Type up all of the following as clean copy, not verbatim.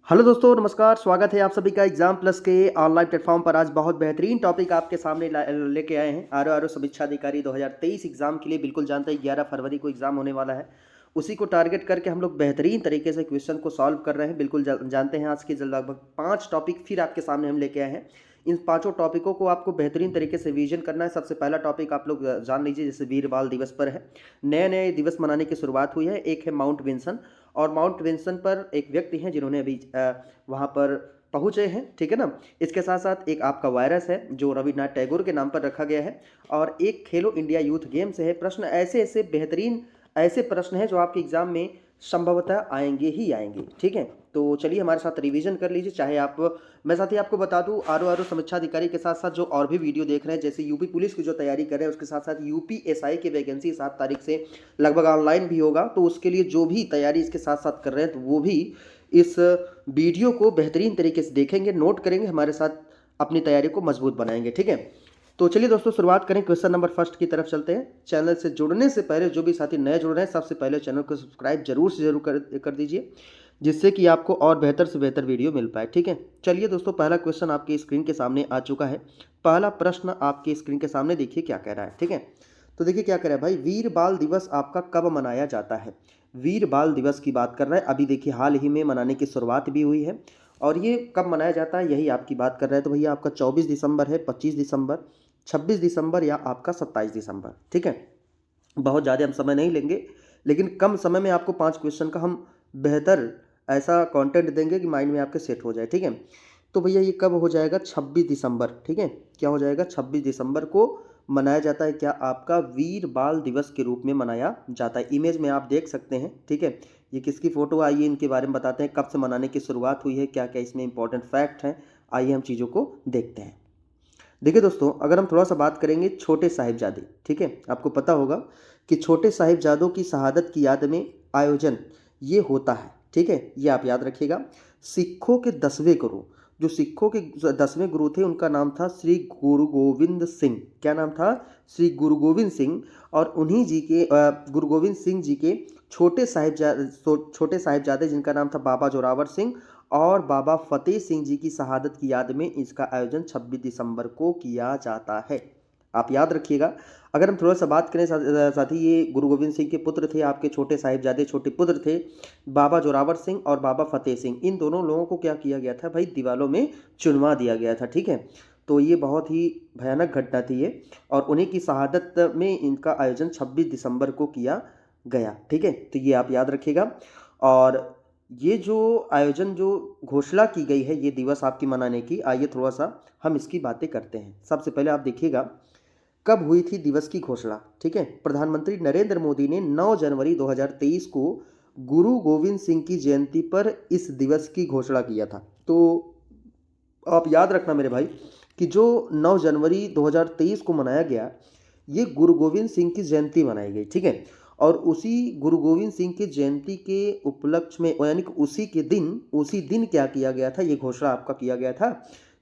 Hello दोस्तों, नमस्कार। स्वागत है आप सभी का एग्जाम प्लस के ऑनलाइन प्लेटफॉर्म पर। आज बहुत बेहतरीन टॉपिक आपके सामने लेके आए हैं। आर समीक्षा अधिकारी 2023 एग्जाम के लिए। बिल्कुल जानते हैं 11 फरवरी को एग्जाम होने वाला है। उसी को टारगेट करके हम लोग बेहतरीन तरीके से क्वेश्चन को सॉल्व कर रहे हैं। बिल्कुल जानते हैं आज के लगभग 5 टॉपिक फिर आपके सामने हम लेके आए हैं। इन पांचों टॉपिकों को आपको बेहतरीन तरीके से रिवीजन करना है। सबसे पहला टॉपिक आप लोग जान लीजिए, जैसे वीर बाल दिवस पर है। नए नए दिवस मनाने की शुरुआत हुई है। एक है माउंट विंसन, और माउंट विंसन पर एक व्यक्ति हैं जिन्होंने अभी वहाँ पर पहुँचे हैं, ठीक है ना। इसके साथ साथ एक आपका वायरस है जो रविन्द्रनाथ टैगोर के नाम पर रखा गया है, और एक खेलो इंडिया यूथ गेम्स है। प्रश्न ऐसे ऐसे बेहतरीन ऐसे प्रश्न हैं जो आपके एग्जाम में संभवतः आएंगे ही आएंगे, ठीक है। तो चलिए हमारे साथ रिवीजन कर लीजिए। चाहे आप, मैं साथ ही आपको बता दूं, आर समीक्षा अधिकारी के साथ साथ जो और भी वीडियो देख रहे हैं, जैसे यूपी पुलिस की जो तैयारी कर रहे हैं, उसके साथ साथ यूपीएसआई की वैकेंसी 7 तारीख से लगभग ऑनलाइन भी होगा। तो उसके लिए जो भी तैयारी इसके साथ साथ कर रहे हैं, तो वो भी इस वीडियो को बेहतरीन तरीके से देखेंगे, नोट करेंगे, हमारे साथ अपनी तैयारी को मजबूत बनाएंगे, ठीक है। तो चलिए दोस्तों, शुरुआत करें। क्वेश्चन नंबर फर्स्ट की तरफ चलते हैं। चैनल से जुड़ने से पहले जो भी साथी नए जुड़ रहे हैं, सबसे पहले चैनल को सब्सक्राइब जरूर से जरूर कर दीजिए, जिससे कि आपको और बेहतर से बेहतर वीडियो मिल पाए, ठीक है। चलिए दोस्तों, पहला क्वेश्चन आपकी स्क्रीन के सामने आ चुका है। पहला प्रश्न आपकी स्क्रीन के सामने देखिए क्या कह रहा है, ठीक है। तो देखिए क्या कह रहा है भाई, वीर बाल दिवस आपका कब मनाया जाता है। वीर बाल दिवस की बात कर रहा है। अभी देखिए हाल ही में मनाने की शुरुआत भी हुई है, और ये कब मनाया जाता है यही आपकी बात कर रहा है। तो भैया आपका 24 दिसंबर है, 25 दिसंबर, 26 दिसंबर या आपका 27 दिसंबर, ठीक है। बहुत ज़्यादा हम समय नहीं लेंगे, लेकिन कम समय में आपको 5 क्वेश्चन का हम बेहतर ऐसा कंटेंट देंगे कि माइंड में आपके सेट हो जाए, ठीक है। तो भैया ये कब हो जाएगा, 26 दिसंबर, ठीक है। क्या हो जाएगा, 26 दिसंबर को मनाया जाता है। क्या आपका वीर बाल दिवस के रूप में मनाया जाता है। इमेज में आप देख सकते हैं, ठीक है। ये किसकी फ़ोटो, आइए इनके बारे में बताते हैं। कब से मनाने की शुरुआत हुई है, क्या क्या इसमें इंपॉर्टेंट फैक्ट हैं, आइए हम चीज़ों को देखते हैं। देखिए दोस्तों, अगर हम थोड़ा सा बात करेंगे छोटे साहिबजादे, ठीक है। आपको पता होगा कि छोटे साहिबजादों की शहादत की याद में आयोजन ये होता है, ठीक है। ये आप याद रखिएगा। सिखों के 10वें गुरु, जो सिखों के 10वें गुरु थे, उनका नाम था श्री गुरु गोविंद सिंह। क्या नाम था, श्री गुरु गोविंद सिंह। और उन्हीं जी के गुरु गोविंद सिंह जी के छोटे साहिबजादे जिनका नाम था बाबा जोरावर सिंह और बाबा फतेह सिंह जी की शहादत की याद में इसका आयोजन 26 दिसंबर को किया जाता है। आप याद रखिएगा। अगर हम थोड़ा सा बात करें साथ ही, ये गुरु गोविंद सिंह के पुत्र थे, आपके छोटे साहिबजादे छोटे पुत्र थे बाबा जोरावर सिंह और बाबा फतेह सिंह। इन दोनों लोगों को क्या किया गया था भाई, दीवालों में चुनवा दिया गया था, ठीक है। तो ये बहुत ही भयानक घटना थी ये, और उन्हीं की शहादत में इनका आयोजन 26 दिसंबर को किया गया, ठीक है। तो ये आप याद रखिएगा। और ये जो आयोजन जो घोषणा की गई है ये दिवस आपकी मनाने की, आइए थोड़ा सा हम इसकी बातें करते हैं। सबसे पहले आप देखिएगा कब हुई थी दिवस की घोषणा, ठीक है। प्रधानमंत्री नरेंद्र मोदी ने 9 जनवरी 2023 को गुरु गोविंद सिंह की जयंती पर इस दिवस की घोषणा किया था। तो आप याद रखना मेरे भाई कि जो 9 जनवरी 2023 को मनाया गया, ये गुरु गोविंद सिंह की जयंती मनाई गई, ठीक है। और उसी गुरु गोविंद सिंह की जयंती के उपलक्ष्य में, यानी कि उसी दिन क्या किया गया था, ये घोषणा आपका किया गया था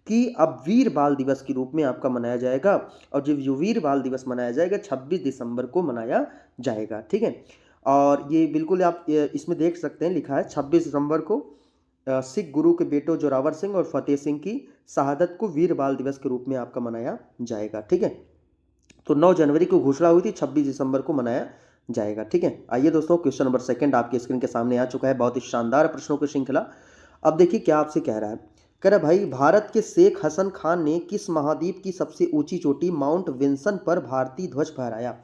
कि अब वीर बाल दिवस के रूप में आपका मनाया जाएगा। और जब जो वीर बाल दिवस मनाया जाएगा 26 दिसंबर को मनाया जाएगा, ठीक है। और ये बिल्कुल आप इसमें देख सकते हैं, लिखा है 26 दिसंबर को सिख गुरु के बेटों जोरावर सिंह और फतेह सिंह की शहादत को वीर बाल दिवस के रूप में आपका मनाया जाएगा, ठीक है। तो 9 जनवरी को घोषणा हुई थी, 26 दिसंबर को मनाया जाएगा, ठीक है। आइए दोस्तों, क्वेश्चन नंबर सेकंड आपकी स्क्रीन के सामने आ चुका है। बहुत ही शानदार प्रश्नों की श्रृंखला। अब देखिए क्या आपसे कह रहा है। कह रहा है भाई, भारत के शेख हसन खान ने किस महाद्वीप की सबसे ऊंची चोटी माउंट विंसन पर भारतीय ध्वज फहराया।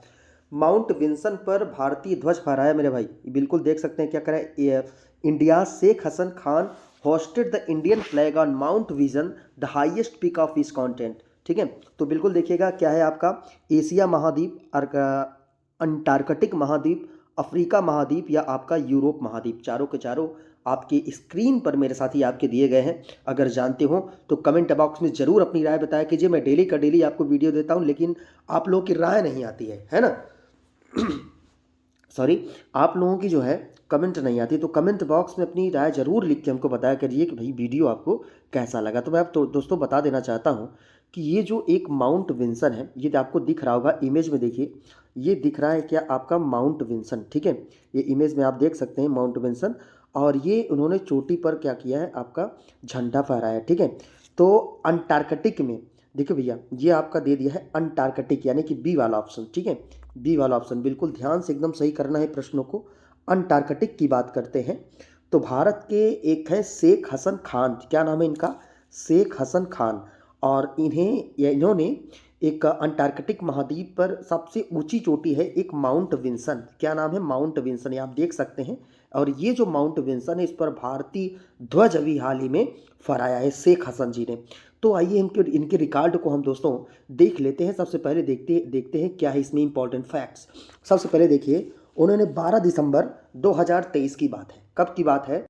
माउंट विंसन पर भारतीय ध्वज फहराया मेरे भाई। बिल्कुल देख सकते हैं क्या कह रहा है, India Sheikh Hasan Khan hoisted the Indian flag on Mount Vinson, the highest peak of his continent, ठीक है। तो बिल्कुल देखिएगा क्या है आपका, एशिया महाद्वीप, अंटार्कटिक महाद्वीप, अफ्रीका महाद्वीप या आपका यूरोप महाद्वीप। चारों के चारों आपके स्क्रीन पर मेरे साथी आपके दिए गए हैं। अगर जानते हो तो कमेंट बॉक्स में ज़रूर अपनी राय बताया कीजिए। मैं डेली का डेली आपको वीडियो देता हूं, लेकिन आप लोगों की राय नहीं आती है ना। सॉरी, आप लोगों की जो है कमेंट नहीं आती। तो कमेंट बॉक्स में अपनी राय जरूर लिख के हमको बताया करिए कि भाई वीडियो आपको कैसा लगा। तो मैं आप दोस्तों बता देना चाहता हूँ कि ये जो एक माउंट विंसन है, ये आपको दिख रहा होगा इमेज में, देखिए ये दिख रहा है क्या आपका माउंट विंसन, ठीक है। ये इमेज में आप देख सकते हैं माउंट विंसन। और ये उन्होंने चोटी पर क्या किया है, आपका झंडा फहराया, ठीक है। तो अंटार्कटिक में देखिए भैया, ये आपका दे दिया है अंटार्कटिक, यानी कि बी वाला ऑप्शन, ठीक है। बी वाला ऑप्शन बिल्कुल ध्यान से एकदम सही करना है प्रश्नों को। अंटार्कटिक की बात करते हैं तो भारत के एक है शेख हसन खान, क्या नाम है इनका, शेख हसन खान। और इन्होंने एक अंटार्कटिक महाद्वीप पर सबसे ऊंची चोटी है एक माउंट विंसन, क्या नाम है, माउंट विंसन, ये आप देख सकते हैं। और ये जो माउंट विंसन है, इस पर भारतीय ध्वज अभी हाल ही में फहराया है शेख हसन जी ने। तो आइए इनके इनके रिकॉर्ड को हम दोस्तों देख लेते हैं। सबसे पहले देखते देखते हैं क्या है इसमें इंपॉर्टेंट फैक्ट्स। सबसे पहले देखिए, उन्होंने 12 दिसंबर 2023 की बात है, कब की बात है,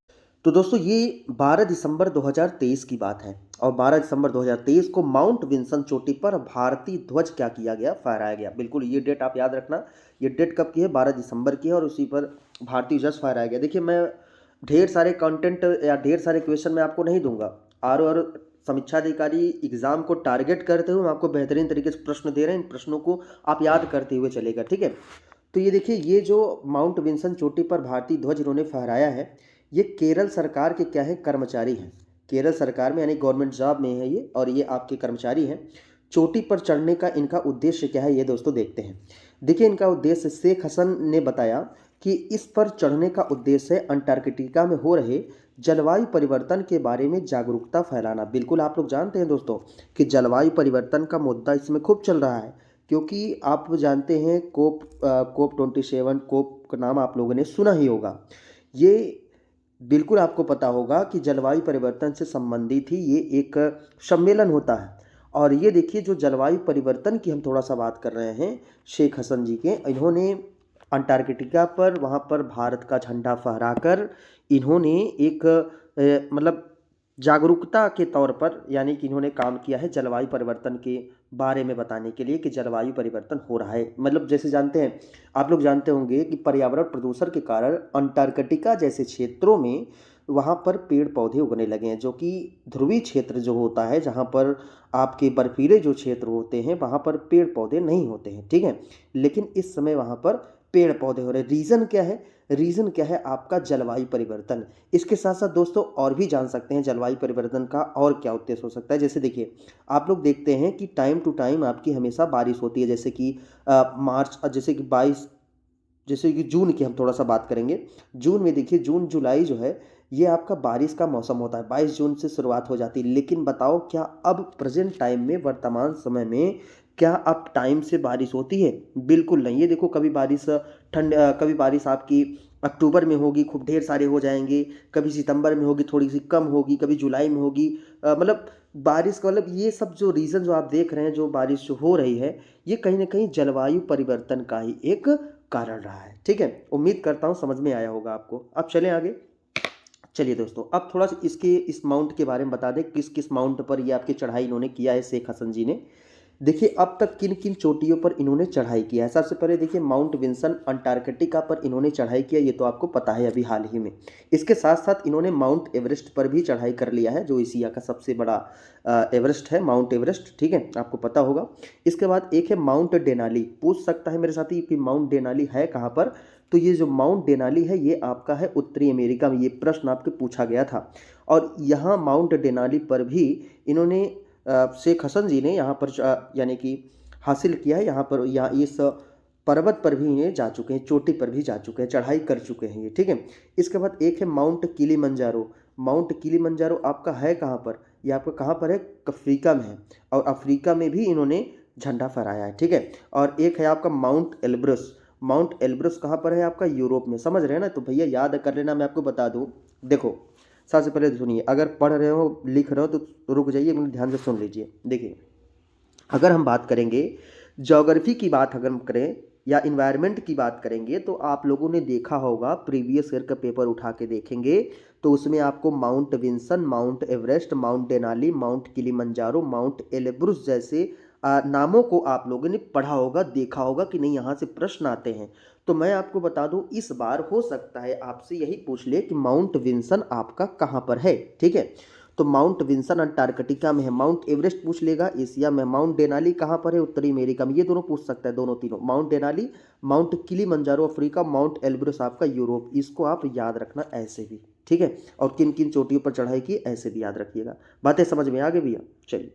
तो दोस्तों ये 12 दिसंबर 2023 की बात है। और 12 दिसंबर 2023 को माउंट विंसन चोटी पर भारतीय ध्वज क्या किया गया, फहराया गया। बिल्कुल ये डेट आप याद रखना, ये डेट कब की है, 12 दिसंबर की है, और उसी पर भारतीय ध्वज फहराया गया। देखिए मैं ढेर सारे कंटेंट या ढेर सारे क्वेश्चन मैं आपको नहीं दूंगा, आर समीक्षा अधिकारी एग्जाम को टारगेट करते हुए मैं आपको बेहतरीन तरीके से प्रश्न दे रहे हैं, इन प्रश्नों को आप याद करते हुए चलेगा, ठीक है। तो ये देखिए, ये जो माउंट विंसन चोटी पर भारतीय ध्वज इन्होंने फहराया है, ये केरल सरकार के क्या है, कर्मचारी हैं। केरल सरकार में यानी गवर्नमेंट जॉब में है ये, और ये आपके कर्मचारी हैं। चोटी पर चढ़ने का इनका उद्देश्य क्या है, ये दोस्तों देखते हैं। देखिए इनका उद्देश्य, शेख हसन ने बताया कि इस पर चढ़ने का उद्देश्य है अंटार्कटिका में हो रहे जलवायु परिवर्तन के बारे में जागरूकता फैलाना। बिल्कुल आप लोग जानते हैं दोस्तों कि जलवायु परिवर्तन का मुद्दा इसमें खूब चल रहा है, क्योंकि आप जानते हैं कोप 27, कोप का नाम आप लोगों ने सुना ही होगा। ये बिल्कुल आपको पता होगा कि जलवायु परिवर्तन से संबंधित ही ये एक सम्मेलन होता है। और ये देखिए, जो जलवायु परिवर्तन की हम थोड़ा सा बात कर रहे हैं शेख हसन जी के, इन्होंने अंटार्कटिका पर वहाँ पर भारत का झंडा फहराकर इन्होंने एक मतलब जागरूकता के तौर पर, यानी कि इन्होंने काम किया है जलवायु परिवर्तन के बारे में बताने के लिए कि जलवायु परिवर्तन हो रहा है। मतलब जैसे जानते हैं, आप लोग जानते होंगे कि पर्यावरण प्रदूषण के कारण अंटार्कटिका जैसे क्षेत्रों में वहाँ पर पेड़ पौधे उगने लगे हैं, जो कि ध्रुवीय क्षेत्र जो होता है, जहाँ पर आपके बर्फीले जो क्षेत्र होते हैं वहाँ पर पेड़ पौधे नहीं होते हैं, ठीक है। लेकिन इस समय वहाँ पर पेड़ पौधे हो रहे हैं। रीज़न क्या है, रीज़न क्या है, आपका जलवायु परिवर्तन। इसके साथ साथ दोस्तों और भी जान सकते हैं जलवायु परिवर्तन का और क्या उद्देश्य हो सकता है। जैसे देखिए, आप लोग देखते हैं कि टाइम टू टाइम आपकी हमेशा बारिश होती है, जैसे कि मार्च, जैसे कि 22, जैसे कि जून की हम थोड़ा सा बात करेंगे। जून में देखिए, जून जुलाई जो है ये आपका बारिश का मौसम होता है, 22 जून से शुरुआत हो जाती है। लेकिन बताओ, क्या अब प्रेजेंट टाइम में, वर्तमान समय में, क्या अब टाइम से बारिश होती है? बिल्कुल नहीं। ये देखो, कभी बारिश कभी बारिश आपकी अक्टूबर में होगी, खूब ढेर सारे हो जाएंगे, कभी सितंबर में होगी, थोड़ी सी कम होगी, कभी जुलाई में होगी। मतलब बारिश का मतलब ये सब जो रीज़न जो आप देख रहे हैं, जो बारिश जो हो रही है, ये कहीं ना कहीं जलवायु परिवर्तन का ही एक कारण रहा है, ठीक है। उम्मीद करता हूँ समझ में आया होगा आपको। अब चलें आगे। चलिए दोस्तों, अब थोड़ा सा इस माउंट के बारे में बता दें, किस किस माउंट पर ये आपकी चढ़ाई इन्होंने किया है शेख हसन जी ने। देखिए अब तक किन किन चोटियों पर इन्होंने चढ़ाई किया है। सबसे पहले देखिए, माउंट विंसन अंटार्कटिका पर इन्होंने चढ़ाई किया, ये तो आपको पता है अभी हाल ही में। इसके साथ साथ इन्होंने माउंट एवरेस्ट पर भी चढ़ाई कर लिया है, जो एशिया का सबसे बड़ा एवरेस्ट है, माउंट एवरेस्ट, ठीक है, आपको पता होगा। इसके बाद एक है माउंट डेनाली। पूछ सकता है मेरे साथी कि माउंट डेनाली है कहाँ पर, तो ये जो माउंट डेनाली है ये आपका है उत्तरी अमेरिका में। ये प्रश्न आपके पूछा गया था। और यहाँ माउंट डेनाली पर भी इन्होंने शेख हसन जी ने यहाँ पर यानी कि हासिल किया है। यहाँ पर यहाँ इस पर्वत पर भी ये जा चुके हैं, चोटी पर भी जा चुके हैं, चढ़ाई कर चुके हैं ये, ठीक है। इसके बाद एक है माउंट किलिमंजारो। माउंट किलिमंजारो आपका है कहाँ पर, ये आपका कहाँ पर है, अफ्रीका में है। और अफ्रीका में भी इन्होंने झंडा फहराया है, ठीक है। और एक है आपका माउंट एल्ब्रस। माउंट एल्ब्रस कहाँ पर है आपका, यूरोप में। समझ रहे हैं ना, तो भैया याद कर लेना, मैं आपको बता दूँ। देखो सबसे पहले सुनिए, अगर पढ़ रहे हो लिख रहे हो तो रुक जाइए, ध्यान से सुन लीजिए। देखिए, अगर हम बात करेंगे ज्योग्राफी की बात अगर हम करें या इन्वायरमेंट की बात करेंगे, तो आप लोगों ने देखा होगा, प्रीवियस ईयर का पेपर उठा के देखेंगे तो उसमें आपको Mount Vinson, Mount Everest, Mount Denali, Mount Kilimanjaro, Mount Elbrus जैसे नामों को आप लोगों ने पढ़ा होगा, देखा होगा कि नहीं, यहाँ से प्रश्न आते हैं। तो मैं आपको बता दूं, इस बार हो सकता है आपसे यही पूछ ले कि माउंट विंसन आपका कहाँ पर है, ठीक है। तो माउंट विंसन अंटार्कटिका में है। माउंट एवरेस्ट पूछ लेगा एशिया में। माउंट डेनाली कहाँ पर है, उत्तरी अमेरिका में। ये दोनों पूछ सकता है, दोनों तीनों, mount Denali, Mount Kilimanjaro Africa, mount Elbrus आपका यूरोप। इसको आप याद रखना ऐसे भी, ठीक है, और किन किन चोटियों पर चढ़ाई की ऐसे भी याद रखिएगा। बातें समझ में आ गई भैया। चलिए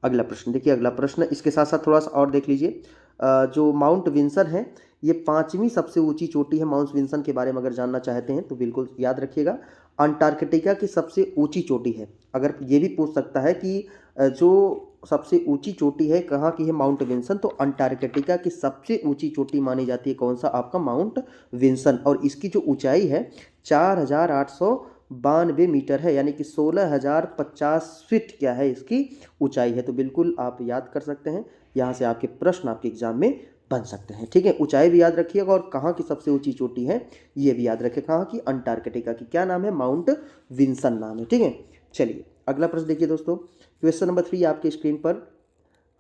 अगला प्रश्न देखिए, अगला प्रश्न इसके साथ साथ थोड़ा सा और देख लीजिए। जो माउंट विंसन है ये 5वीं सबसे ऊंची चोटी है। माउंट विंसन के बारे में अगर जानना चाहते हैं तो बिल्कुल याद रखिएगा, अंटार्कटिका की सबसे ऊंची चोटी है। अगर ये भी पूछ सकता है कि जो सबसे ऊंची चोटी है कहाँ की है माउंट विंसन, तो अंटार्कटिका की सबसे ऊंची चोटी मानी जाती है कौन सा, आपका माउंट विंसन। और इसकी जो ऊंचाई है 4892 मीटर है, यानी कि 16,050 फीट क्या है इसकी ऊंचाई है। तो बिल्कुल आप याद कर सकते हैं, यहाँ से आपके प्रश्न आपके एग्जाम में बन सकते हैं। ठीक है, ऊंचाई भी याद रखिएगा और कहाँ की सबसे ऊंची चोटी है ये भी याद रखिए, कहाँ की, अंटार्कटिका की। क्या नाम है, माउंट विंसन नाम है। ठीक है, चलिए अगला प्रश्न देखिए दोस्तों, क्वेश्चन नंबर 3 आपके स्क्रीन पर।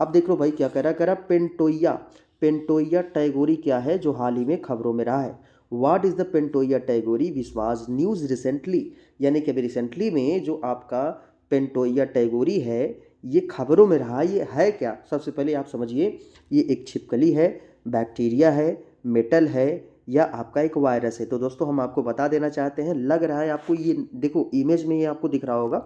अब देख लो भाई क्या कह रहा है पेंटोइया, पेंटोइया टैगोरी क्या है जो हाल ही में खबरों में रहा है। What is the Pantoea tagorei which was news recently, यानी कि अभी रिसेंटली में जो आपका पेंटोइया टैगोरी है ये खबरों में रहा, ये है क्या। सबसे पहले आप समझिए, ये एक छिपकली है, बैक्टीरिया है, मेटल है, या आपका एक वायरस है। तो दोस्तों हम आपको बता देना चाहते हैं, लग रहा है आपको, ये देखो इमेज में ये आपको दिख रहा होगा,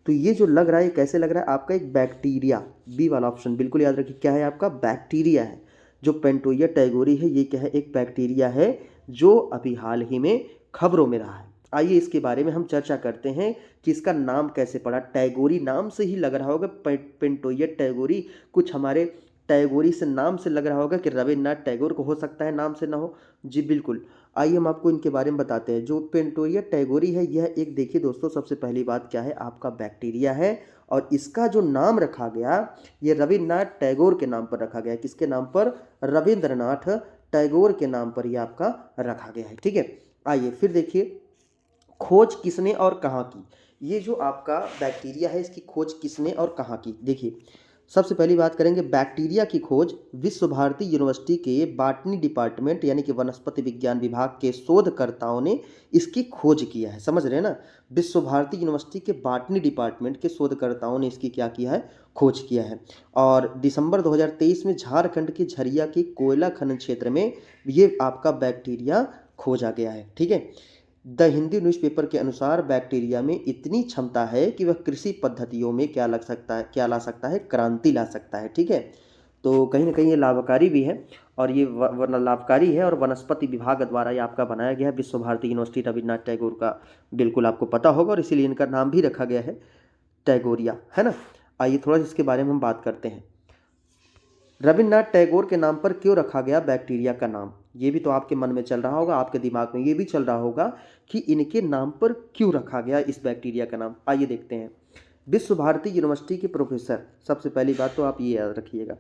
तो ये जो लग रहा है कैसे लग रहा है, आपका एक बैक्टीरिया, बी वाला ऑप्शन बिल्कुल याद रखिए, क्या है आपका, बैक्टीरिया है। जो पेंटोइया टैगोरी है ये क्या है, एक बैक्टीरिया है जो अभी हाल ही में खबरों में रहा है। आइए इसके बारे में हम चर्चा करते हैं कि इसका नाम कैसे पड़ा। टैगोरी नाम से ही लग रहा होगा, पेंटोइया टैगोरी, कुछ हमारे टैगोरी से नाम से लग रहा होगा कि रविन्द्रनाथ टैगोर को हो सकता है नाम से ना हो। जी बिल्कुल, आइए हम आपको इनके बारे में बताते हैं। जो पेंटोइया टैगोरी है यह एक, देखिए दोस्तों सबसे पहली बात क्या है, आपका बैक्टीरिया है, और इसका जो नाम रखा गया ये रविन्द्रनाथ टैगोर के नाम पर रखा गया। किसके नाम पर, रविन्द्रनाथ टैगोर के नाम पर यह आपका रखा गया है। ठीक है, आइए फिर देखिए, खोज किसने और कहाँ की। ये जो आपका बैक्टीरिया है इसकी खोज किसने और कहाँ की। देखिए सबसे पहली बात करेंगे, बैक्टीरिया की खोज विश्व भारती यूनिवर्सिटी के बॉटनी डिपार्टमेंट यानी कि वनस्पति विज्ञान विभाग के शोधकर्ताओं ने इसकी खोज किया है। समझ रहे हैं ना, विश्व भारती यूनिवर्सिटी के बॉटनी डिपार्टमेंट के शोधकर्ताओं ने इसकी क्या किया है, खोज किया है। और दिसंबर 2023 में झारखंड के झरिया के कोयला खनन क्षेत्र में ये आपका बैक्टीरिया खोजा गया है। ठीक है, द हिंदू न्यूज़पेपर के अनुसार बैक्टीरिया में इतनी क्षमता है कि वह कृषि पद्धतियों में क्या लग सकता है, क्या ला सकता है, क्रांति ला सकता है। ठीक है, तो कहीं ना कहीं ये लाभकारी भी है, और ये लाभकारी है, और वनस्पति विभाग द्वारा ये आपका बनाया गया है, विश्व भारती यूनिवर्सिटी रविन्द्रनाथ टैगोर का, बिल्कुल आपको पता होगा, और इसीलिए इनका नाम भी रखा गया है टैगोरिया, है ना। आइए थोड़ा इसके बारे में हम बात करते हैं। रविन्द्रनाथ टैगोर के नाम पर क्यों रखा गया बैक्टीरिया का नाम, ये भी तो आपके मन में चल रहा होगा, आपके दिमाग में ये भी चल रहा होगा कि इनके नाम पर क्यों रखा गया इस बैक्टीरिया का नाम। आइए देखते हैं। विश्व भारती यूनिवर्सिटी के प्रोफेसर, सबसे पहली बात तो आप ये याद रखिएगा,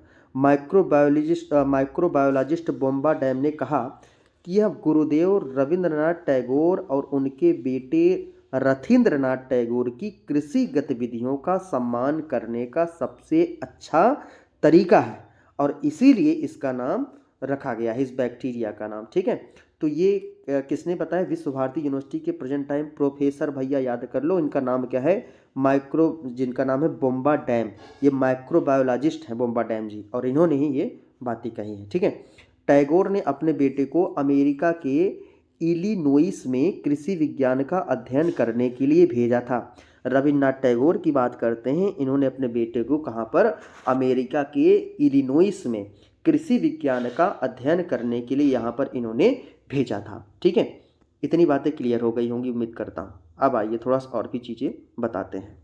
माइक्रोबायोलॉजिस्ट बोम्बा डैम ने कहा कि यह गुरुदेव रविन्द्रनाथ टैगोर और उनके बेटे रथीन्द्रनाथ टैगोर की कृषि गतिविधियों का सम्मान करने का सबसे अच्छा तरीका है, और इसीलिए इसका नाम रखा गया है, इस बैक्टीरिया का नाम। ठीक है, तो ये किसने बताया, विश्व भारती यूनिवर्सिटी के प्रेजेंट टाइम प्रोफेसर, भैया याद कर लो इनका नाम क्या है, जिनका नाम है बोम्बा डैम, ये माइक्रोबायोलॉजिस्ट हैं बोम्बा डैम जी, और इन्होंने ही ये बातें कही हैं। ठीक है, टैगोर ने अपने बेटे को अमेरिका के इलिनोइस में कृषि विज्ञान का अध्ययन करने के लिए भेजा था। रविन्द्रनाथ टैगोर की बात करते हैं, इन्होंने अपने बेटे को कहाँ पर, अमेरिका के इलिनोइस में कृषि विज्ञान का अध्ययन करने के लिए यहाँ पर इन्होंने भेजा था। ठीक है, इतनी बातें क्लियर हो गई होंगी उम्मीद करता हूँ। अब आइए थोड़ा सा और भी चीज़ें बताते हैं।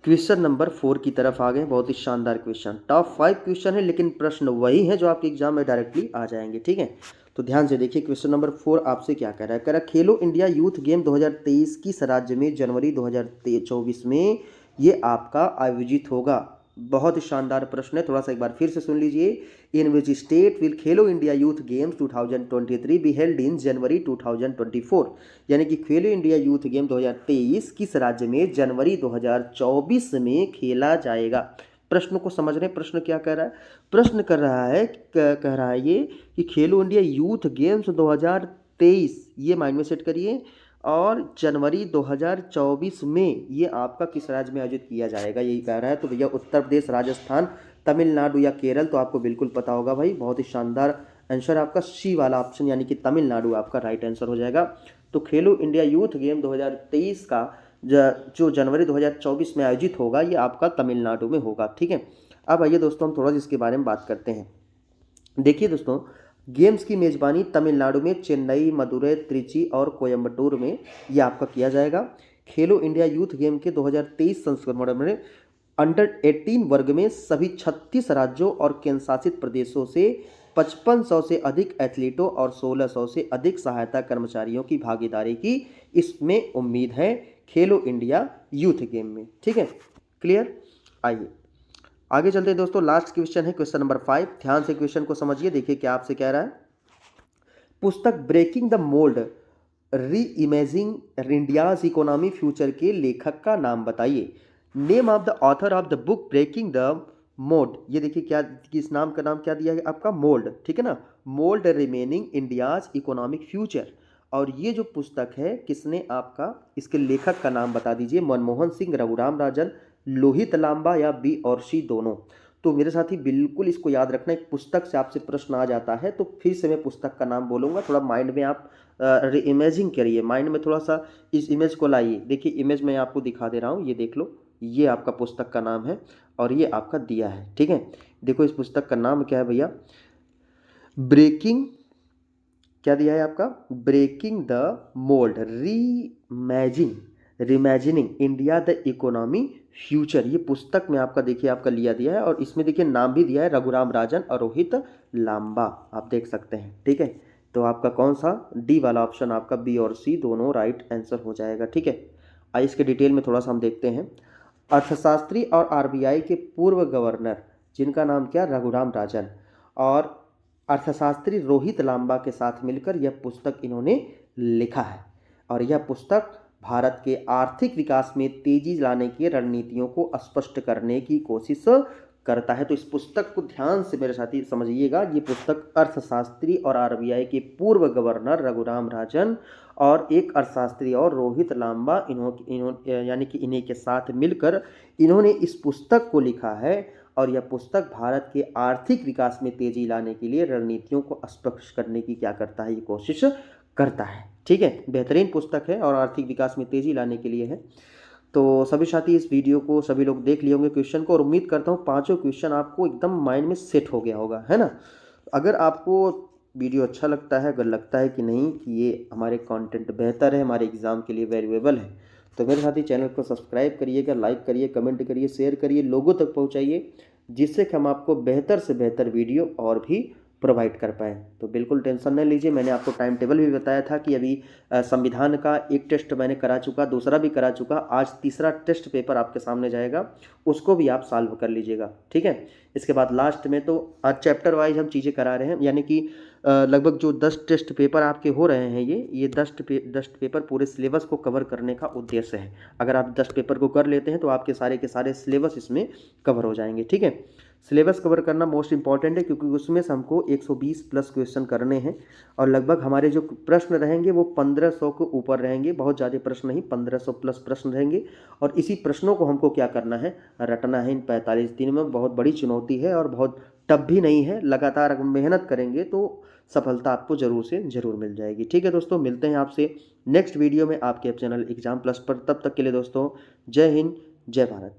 क्वेश्चन नंबर 4 की तरफ आ गए, बहुत ही शानदार क्वेश्चन, टॉप 5 क्वेश्चन है, लेकिन प्रश्न वही है जो आपके एग्जाम में डायरेक्टली आ जाएंगे। ठीक है, तो ध्यान से देखिए, क्वेश्चन नंबर 4 आपसे क्या कह रहा है, खेलो इंडिया यूथ गेम 2023 किस राज्य में जनवरी 2024 में ये आपका आयोजित होगा। बहुत ही शानदार प्रश्न है, थोड़ा सा एक बार फिर से सुन लीजिए। In which state will Khelo India youth games 2023 be held in January 2024, यानी कि खेलो इंडिया यूथ गेम 2023 किस राज्य में जनवरी 2024 में खेला जाएगा। प्रश्न को समझ रहे हैं, प्रश्न क्या कह रहा है, प्रश्न कर रहा है, कह रहा है ये कि खेलो इंडिया यूथ गेम्स 2023, ये माइंड में सेट करिए, और जनवरी 2024 में ये आपका किस राज्य में आयोजित किया जाएगा, यही कह रहा है। तो भैया उत्तर प्रदेश, राजस्थान, तमिलनाडु या केरल, तो आपको बिल्कुल पता होगा भाई, बहुत ही शानदार आंसर आपका सी वाला ऑप्शन, यानी कि तमिलनाडु आपका राइट आंसर हो जाएगा। तो खेलो इंडिया यूथ गेम 2023 का जो जनवरी 2024 में आयोजित होगा ये आपका तमिलनाडु में होगा। ठीक है, अब आइए दोस्तों हम थोड़ा सा इसके बारे में बात करते हैं। देखिए दोस्तों, गेम्स की मेज़बानी तमिलनाडु में चेन्नई, मदुरै, त्रिची और कोयम्बटूर में ये आपका किया जाएगा। खेलो इंडिया यूथ गेम के 2023 संस्करण में अंडर 18 वर्ग में सभी 36 राज्यों और केंद्र शासित प्रदेशों से 5500 से अधिक एथलीटों और 1600 से अधिक सहायता कर्मचारियों की भागीदारी की इसमें उम्मीद है खेलो इंडिया यूथ गेम में। ठीक है, क्लियर। आइए आगे चलते हैं दोस्तों। लास्ट क्वेश्चन है क्वेश्चन नंबर 5। ध्यान से क्वेश्चन को समझिए, देखिए क्या आपसे कह रहा है। पुस्तक breaking the mould reimagining India's economy future के लेखक का नाम बताइए। Name of the author of the book breaking the mould. ये देखिए क्या, इस नाम का नाम क्या दिया है आपका, मोल्ड। ठीक है ना, mould remaining India's economic future. और ये जो पुस्तक है किसने आपका, इसके लेखक का नाम बता दीजिए। मनमोहन सिंह, रघुराम राजन, लोहित लांबा या बी और सी दोनों। तो मेरे साथी बिल्कुल इसको याद रखना, एक पुस्तक से आपसे प्रश्न आ जाता है तो फिर से मैं पुस्तक का नाम बोलूँगा, थोड़ा माइंड में आप इमेजिंग करिए, माइंड में थोड़ा सा इस इमेज को लाइए। देखिए इमेज मैं आपको दिखा दे रहा हूँ, ये देख लो, ये आपका पुस्तक का नाम है और ये आपका दिया है। ठीक है, देखो इस पुस्तक का नाम क्या है भैया, ब्रेकिंग, क्या दिया है आपका, breaking the mould reimagining India the economy future. ये पुस्तक में आपका देखिए आपका लिया दिया है और इसमें देखिए नाम भी दिया है रघुराम राजन और रोहित लांबा, आप देख सकते हैं। ठीक है, तो आपका कौन सा, डी वाला ऑप्शन आपका, बी और सी दोनों राइट आंसर हो जाएगा। ठीक है, आइए इसके डिटेल में थोड़ा सा हम देखते हैं। अर्थशास्त्री और आरबीआई के पूर्व गवर्नर जिनका नाम क्या, रघुराम राजन, और अर्थशास्त्री रोहित लांबा के साथ मिलकर यह पुस्तक इन्होंने लिखा है। और यह पुस्तक भारत के आर्थिक विकास में तेजी लाने की रणनीतियों को स्पष्ट करने की कोशिश करता है। तो इस पुस्तक को ध्यान से मेरे साथी समझिएगा। ये पुस्तक अर्थशास्त्री और आरबीआई के पूर्व गवर्नर रघुराम राजन और एक अर्थशास्त्री और रोहित लांबा यानी कि इन्हीं के साथ मिलकर इन्होंने इस पुस्तक को लिखा है। और यह पुस्तक भारत के आर्थिक विकास में तेजी लाने के लिए रणनीतियों को स्पष्ट करने की क्या करता है, ये कोशिश करता है। ठीक है, बेहतरीन पुस्तक है और आर्थिक विकास में तेजी लाने के लिए है। तो सभी साथी इस वीडियो को सभी लोग देख लिए होंगे क्वेश्चन को, और उम्मीद करता हूँ पांचों क्वेश्चन आपको एकदम माइंड में सेट हो गया होगा, है ना। अगर आपको वीडियो अच्छा लगता है, अगर लगता है कि नहीं कि ये हमारे कंटेंट बेहतर है, हमारे एग्ज़ाम के लिए वैल्यूएबल है, तो मेरे साथी चैनल को सब्सक्राइब करिएगा, लाइक करिए, कमेंट करिए, शेयर करिए, लोगों तक पहुँचाइए, जिससे कि हम आपको बेहतर से बेहतर वीडियो और भी प्रोवाइड कर पाएँ। तो बिल्कुल टेंशन न लीजिए, मैंने आपको टाइम टेबल भी बताया था कि अभी संविधान का एक टेस्ट मैंने करा चुका, दूसरा भी करा चुका, आज तीसरा टेस्ट पेपर आपके सामने जाएगा, उसको भी आप सॉल्व कर लीजिएगा। ठीक है, इसके बाद लास्ट में तो आज चैप्टर वाइज हम चीज़ें करा रहे हैं, यानी कि लगभग जो 10 टेस्ट पेपर आपके हो रहे हैं, ये 10 पेपर पूरे सिलेबस को कवर करने का उद्देश्य है। अगर आप 10 पेपर को कर लेते हैं तो आपके सारे के सारे सिलेबस इसमें कवर हो जाएंगे। ठीक है, सिलेबस कवर करना मोस्ट इंपॉर्टेंट है, क्योंकि उसमें से हमको 120 प्लस क्वेश्चन करने हैं और लगभग हमारे जो प्रश्न रहेंगे वो 1500 के ऊपर रहेंगे, बहुत ज़्यादा प्रश्न नहीं, 1500 प्लस प्रश्न रहेंगे। और इसी प्रश्नों को हमको क्या करना है, रटना है इन 45 दिन में। बहुत बड़ी चुनौती है और बहुत टफ भी नहीं है, लगातार अगर मेहनत करेंगे तो सफलता आपको ज़रूर से ज़रूर मिल जाएगी। ठीक है दोस्तों, मिलते हैं आपसे नेक्स्ट वीडियो में आपके चैनल एग्जाम प्लस पर। तब तक के लिए दोस्तों, जय हिंद, जय भारत।